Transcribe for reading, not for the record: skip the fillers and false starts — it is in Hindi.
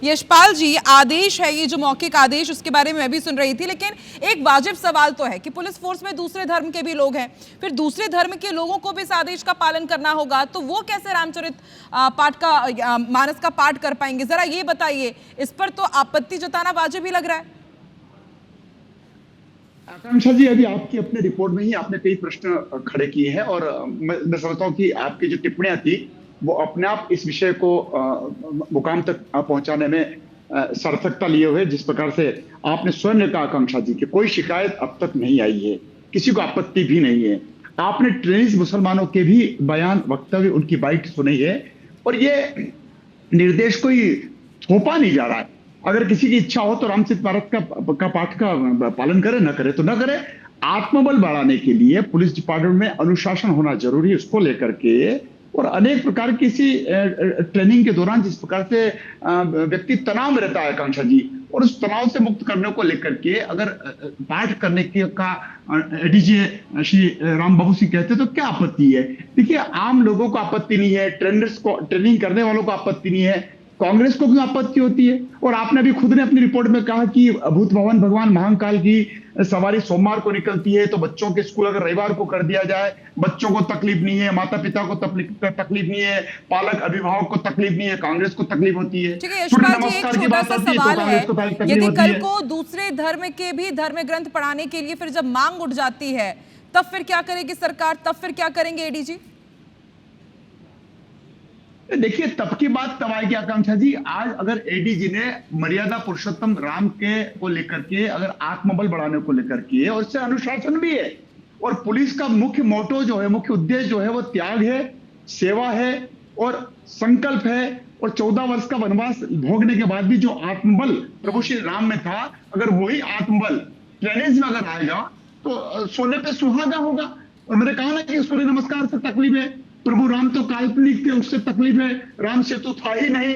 यशपाल जी, आदेश है ये जो मौखिक आदेश, उसके बारे में मैं भी सुन रही थी, लेकिन एक वाजिब सवाल तो है कि पुलिस फोर्स में दूसरे धर्म के भी लोग हैं, फिर दूसरे धर्म के लोगों को भी इस आदेश का पालन करना होगा, तो वो कैसे रामचरित पाठ का मानस का पाठ कर पाएंगे? जरा ये बताइए, इस पर तो आपत्ति जताना वाजिब ही लग रहा है। आकांक्षा जी, अभी आपकी अपने रिपोर्ट में ही आपने कई प्रश्न खड़े किए हैं और मैं समझता हूँ कि आपकी जो टिप्पणियां थी वो अपने आप इस विषय को मुकाम तक पहुंचाने में सार्थकता लिए हुए। जिस प्रकार से आपने स्वयं ने कहा आकांक्षा जी कि कोई शिकायत अब तक नहीं आई है, किसी को आपत्ति भी नहीं है। आपने ट्रेनिस मुसलमानों के भी बयान, वक्तव्य, उनकी बाइट सुनी है और ये निर्देश कोई थोपा नहीं जा रहा है। अगर किसी की इच्छा हो तो रामचरित भारत का पाठ का पालन करे, न करे तो न करे। आत्मबल बढ़ाने के लिए पुलिस डिपार्टमेंट में अनुशासन होना जरूरी है, उसको लेकर के और अनेक प्रकार की इसी ट्रेनिंग के दौरान जिस प्रकार से व्यक्ति तनाव में रहता है आकांक्षा जी, और उस तनाव से मुक्त करने को लेकर के अगर पाठ करने के का एडीजे श्री राम बाबू सिंह कहते तो क्या आपत्ति है? देखिए, आम लोगों को आपत्ति नहीं है, ट्रेनर्स को, ट्रेनिंग करने वालों को आपत्ति नहीं है, कांग्रेस को क्यों आपत्ति होती है? और आपने अभी खुद ने अपनी रिपोर्ट में कहा कि भूत भवन भगवान महाकाल की सवारी सोमवार को निकलती है, तो बच्चों के स्कूल अगर रविवार को कर दिया जाए, बच्चों को तकलीफ नहीं है, माता पिता को तकलीफ नहीं है, पालक अभिभावक को तकलीफ नहीं है, कांग्रेस को तकलीफ होती है। ठीक है यशपाल जी, एक छोटा सा सवाल है, यदि कल को दूसरे धर्म के भी धर्म ग्रंथ पढ़ाने के लिए फिर जब मांग उठ जाती है, तब फिर क्या करेगी सरकार? तब फिर क्या करेंगे एडीजी? देखिए, तब की बात तब आएगी आकांक्षा जी। आज अगर एडीजी ने मर्यादा पुरुषोत्तम राम के को लेकर के, अगर आत्मबल बढ़ाने को लेकर के, और इससे अनुशासन भी है, और पुलिस का मुख्य मोटो जो है, मुख्य उद्देश्य जो है वो त्याग है, सेवा है और संकल्प है। और 14 वर्ष का वनवास भोगने के बाद भी जो आत्मबल प्रभु श्री राम में था, अगर वही आत्मबल ट्रेनिंग में अगर आएगा तो सोने पे सुहागा होगा। और मैंने कहा ना कि सूर्य नमस्कार से तकलीफ है, प्रभु राम तो काल्पनिक थे, उससे तकलीफ है, राम से तो था ही नहीं।